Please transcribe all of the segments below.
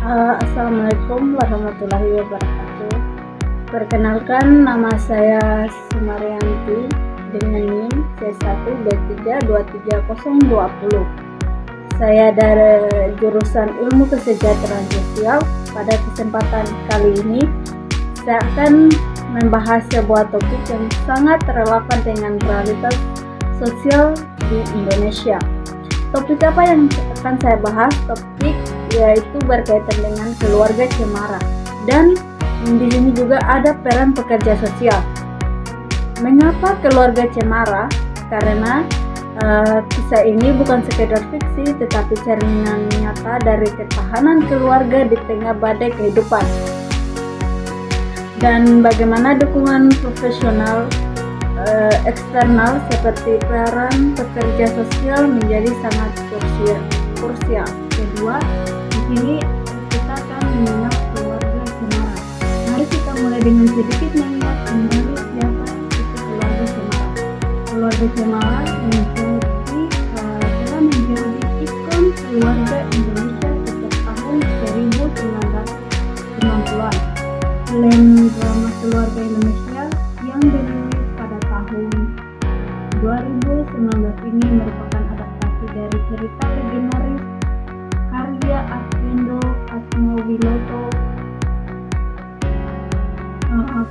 Assalamualaikum warahmatullahi wabarakatuh. Perkenalkan, nama saya Sumarianti dengan NIM C1B3230020. Saya dari jurusan Ilmu Kesejahteraan Sosial. Pada kesempatan kali ini, saya akan membahas sebuah topik yang sangat relevan dengan realitas sosial di Indonesia. Topik apa yang akan saya bahas? Topik yaitu berkaitan dengan keluarga cemara, dan di sini juga ada peran pekerja sosial. Mengapa keluarga cemara? Karena kisah ini bukan sekedar fiksi, tetapi cerminan nyata dari ketahanan keluarga di tengah badai kehidupan, dan bagaimana dukungan profesional eksternal seperti peran pekerja sosial menjadi sangat krusial. Kedua, di sini kita akan mengenal keluarga cemara. Mari kita mulai dengan sedikit mengingat kembali siapa itu keluarga cemara. Keluarga cemara telah menjadi ikon keluarga Indonesia sejak tahun 1990-an. Film drama keluarga Indonesia yang dirilis pada tahun 2019 ini merupakan adaptasi dari cerita legendaris karya Arswendo Atmowiloto.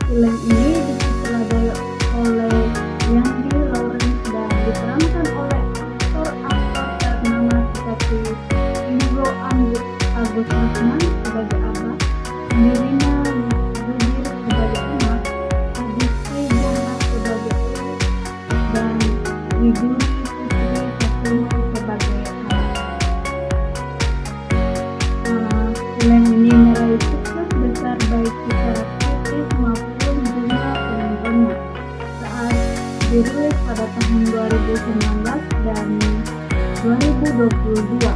Film ini disutradarai oleh Yandi Lawrence dan diperankan oleh aktor-aktor ternama seperti Indro Agus Rusman sebagai Abah, Nirina Zubir sebagai Emak, Aditya Jana sebagai Uli, dan Widuri Putri Sasono sebagai Anak. Film ini meraih sukses besar baik secara kritis maupun jumlah penontonnya saat dirilis pada tahun 2019 dan 2022.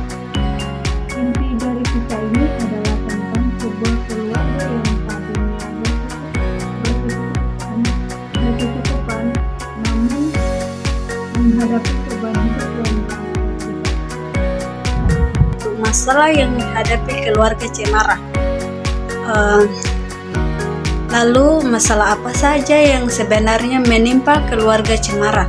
Inti dari kisah ini adalah tentang sebuah keluarga yang tadinya berkecukupan, namun menghadapi cobaan hidup yang masalah yang dihadapi keluarga cemara. Lalu masalah apa saja yang sebenarnya menimpa keluarga cemara?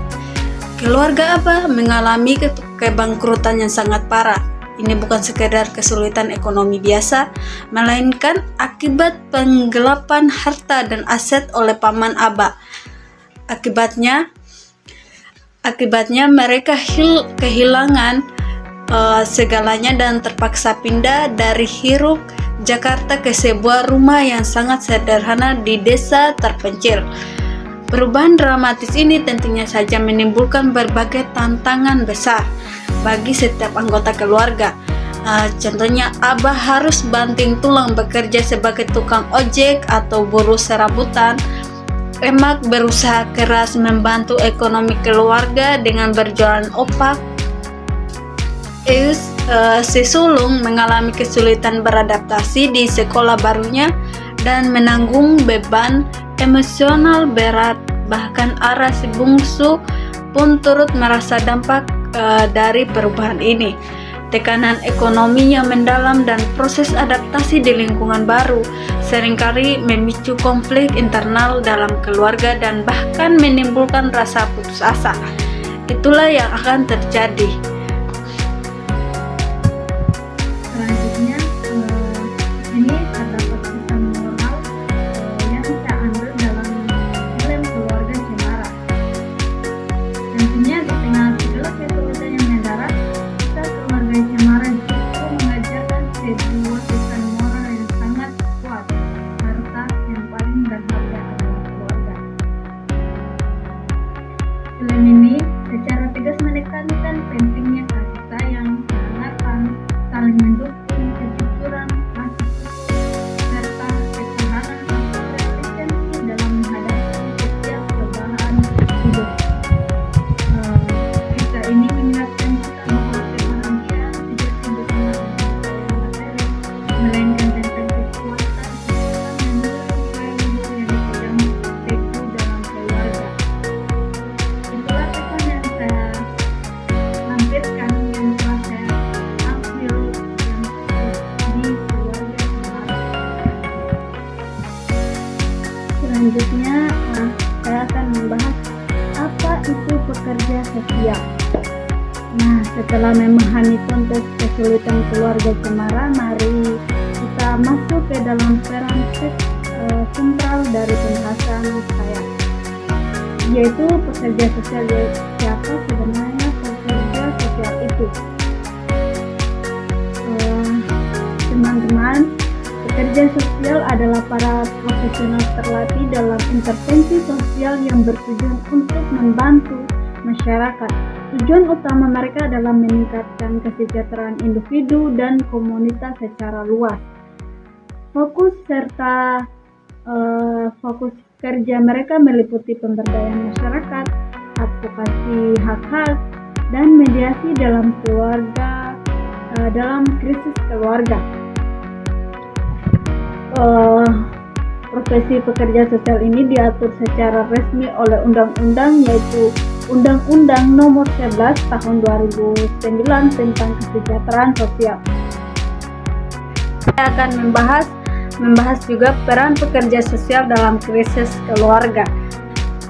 Keluarga apa mengalami kebangkrutan yang sangat parah. Ini bukan sekedar kesulitan ekonomi biasa, melainkan akibat penggelapan harta dan aset oleh paman Aba. Akibatnya mereka kehilangan segalanya dan terpaksa pindah dari hiruk Jakarta ke sebuah rumah yang sangat sederhana di desa terpencil. Perubahan dramatis ini tentunya saja menimbulkan berbagai tantangan besar bagi setiap anggota keluarga. Contohnya, Abah harus banting tulang bekerja sebagai tukang ojek atau buruh serabutan. Emak berusaha keras membantu ekonomi keluarga dengan berjualan opak. Si sulung mengalami kesulitan beradaptasi di sekolah barunya dan menanggung beban emosional berat. Bahkan Ara si bungsu pun turut merasa dampak dari perubahan ini. Tekanan ekonomi yang mendalam dan proses adaptasi di lingkungan baru seringkali memicu konflik internal dalam keluarga dan bahkan menimbulkan rasa putus asa. Itulah yang akan terjadi. Selanjutnya, ini terdapat pesan moral yang saya ambil dalam film keluarga cemara. Tentunya di tengah segala kesulitan yang mendarat, kita keluarga cemara justru mengajarkan sebuah pesan moral yang sangat kuat. Harta yang paling berharga adalah keluarga. Film ini secara tegas menekankan pentingnya sosial. Nah, setelah memahami konteks kesulitan keluarga cemara, mari kita masuk ke dalam peran sentral dari pembahasan saya, yaitu pekerja sosial. Siapa sebenarnya pekerja sosial itu? Teman-teman, pekerja sosial adalah para profesional terlatih dalam intervensi sosial yang bertujuan untuk membantu masyarakat. Tujuan utama mereka adalah meningkatkan kesejahteraan individu dan komunitas secara luas. Fokus kerja mereka meliputi pemberdayaan masyarakat, advokasi hak-hak, dan mediasi dalam krisis keluarga. Profesi pekerja sosial ini diatur secara resmi oleh undang-undang, yaitu Undang-Undang Nomor 11 Tahun 2009 tentang Kesejahteraan Sosial. Saya akan membahas juga peran pekerja sosial dalam krisis keluarga.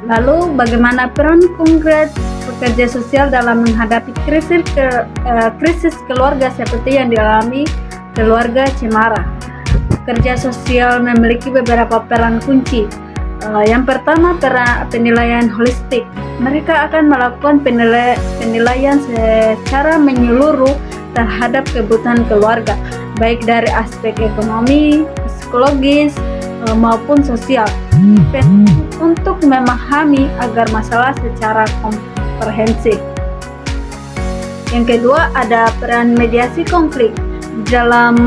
Lalu bagaimana peran konkret pekerja sosial dalam menghadapi krisis keluarga seperti yang dialami keluarga Cemara. Pekerja sosial memiliki beberapa peran kunci. Yang pertama, penilaian holistik. Mereka akan melakukan penilaian secara menyeluruh terhadap kebutuhan keluarga, baik dari aspek ekonomi, psikologis, maupun sosial, untuk memahami agar masalah secara komprehensif. Yang kedua, ada peran mediasi konflik. Dalam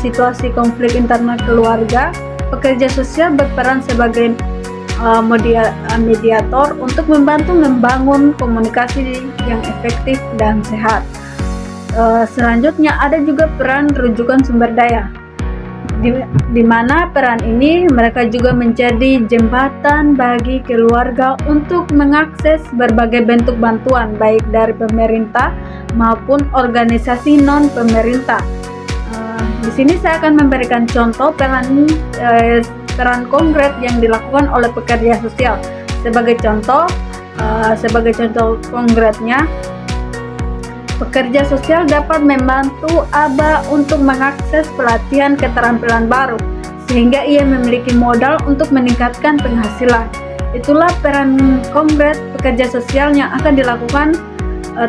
situasi konflik internal keluarga, pekerja sosial berperan sebagai mediator untuk membantu membangun komunikasi yang efektif dan sehat. Selanjutnya ada juga peran rujukan sumber daya, di mana peran ini mereka juga menjadi jembatan bagi keluarga untuk mengakses berbagai bentuk bantuan, baik dari pemerintah maupun organisasi non-pemerintah. Di sini saya akan memberikan contoh peran konkret yang dilakukan oleh pekerja sosial. Sebagai contoh konkretnya, pekerja sosial dapat membantu ABA untuk mengakses pelatihan keterampilan baru, sehingga ia memiliki modal untuk meningkatkan penghasilan. Itulah peran konkret pekerja sosial yang akan dilakukan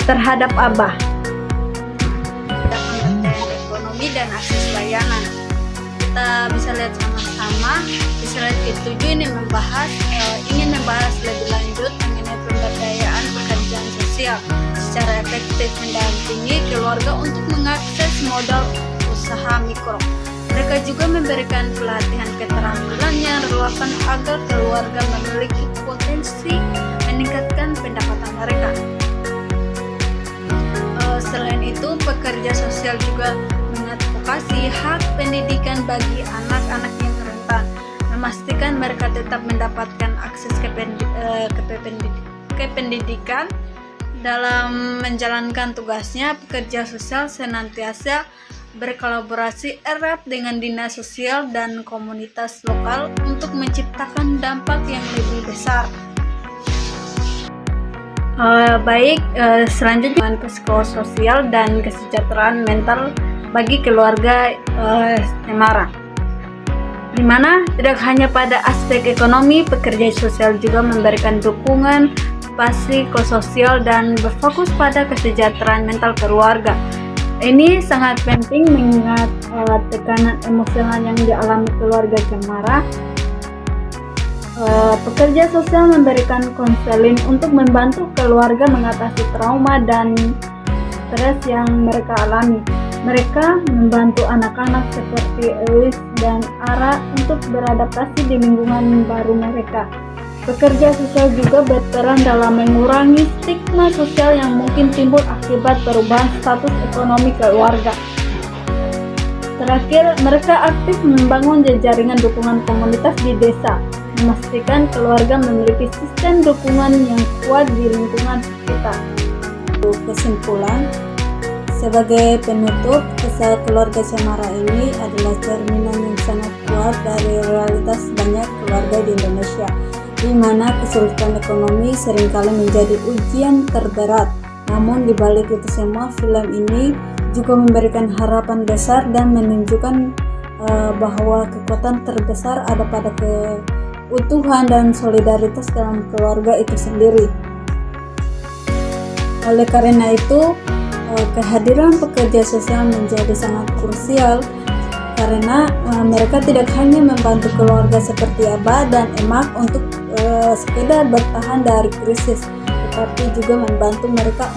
terhadap ABA. Ekonomi dan akses layanan. Kita bisa lihat sama-sama. Di slide ke-7 ini ingin membahas lebih lanjut mengenai pemberdayaan pekerjaan sosial secara efektif mendampingi keluarga untuk mengakses modal usaha mikro. Mereka juga memberikan pelatihan keterampilan yang relevan agar keluarga memiliki potensi meningkatkan pendapatan mereka. Selain itu, pekerja sosial juga mengadvokasi hak pendidikan bagi anak-anak yang rentan, memastikan mereka tetap mendapatkan akses ke pendidikan. Dalam menjalankan tugasnya, pekerja sosial senantiasa berkolaborasi erat dengan dinas sosial dan komunitas lokal untuk menciptakan dampak yang lebih besar. Selanjutnya psikososial dan kesejahteraan mental bagi keluarga Cemara, di mana tidak hanya pada aspek ekonomi, pekerja sosial juga memberikan dukungan psikososial dan berfokus pada kesejahteraan mental keluarga. Ini sangat penting mengingat tekanan emosional yang dialami keluarga Cemara. Pekerja sosial memberikan konseling untuk membantu keluarga mengatasi trauma dan stres yang mereka alami. Mereka membantu anak-anak seperti Elis dan Ara untuk beradaptasi di lingkungan baru mereka. Pekerja sosial juga berperan dalam mengurangi stigma sosial yang mungkin timbul akibat perubahan status ekonomi keluarga. Terakhir, mereka aktif membangun jaringan dukungan komunitas di desa, memastikan keluarga memiliki sistem dukungan yang kuat di lingkungan sekitar. Kesimpulan, sebagai penutup, kisah keluarga Cemara ini adalah cerminan yang sangat kuat dari realitas banyak keluarga di Indonesia. di mana kesulitan ekonomi seringkali menjadi ujian terberat. Namun di balik itu semua, film ini juga memberikan harapan besar dan menunjukkan bahwa kekuatan terbesar ada pada keutuhan dan solidaritas dalam keluarga itu sendiri. Oleh karena itu, kehadiran pekerja sosial menjadi sangat krusial karena mereka tidak hanya membantu keluarga seperti Abah dan Emak untuk sekedar bertahan dari krisis, tetapi juga membantu mereka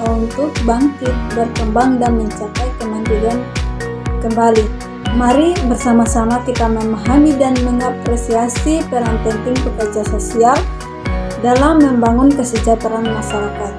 untuk bangkit, berkembang dan mencapai kemandirian kembali. Mari bersama-sama kita memahami dan mengapresiasi peran penting pekerja sosial dalam membangun kesejahteraan masyarakat.